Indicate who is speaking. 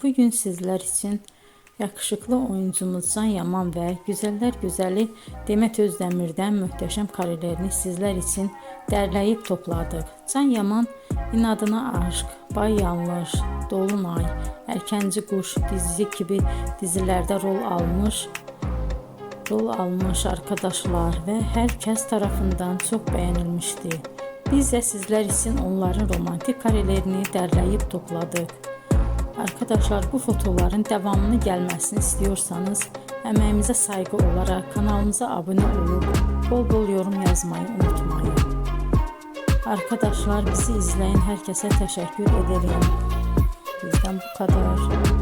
Speaker 1: Bugün sizler için yakışıklı oyuncumuz Can Yaman ve güzeller güzeli Demet Özdemir'den muhteşem karelerini sizler için derleyip topladık. Can Yaman İnadına Aşk, Bay Yanlış, Dolunay, Erkenci Kuş dizisi gibi dizilerde rol almış arkadaşlar ve herkes tarafından çok beğenilmişti. Biz de sizler için onların romantik karelerini derleyip topladık. Arkadaşlar, bu fotoların devamını gelmesini istiyorsanız emeğimize saygı olarak kanalımıza abone olup bol bol yorum yazmayı unutmayın. Arkadaşlar, bizi izleyen herkese teşekkür ederim. Bizden bu kadar.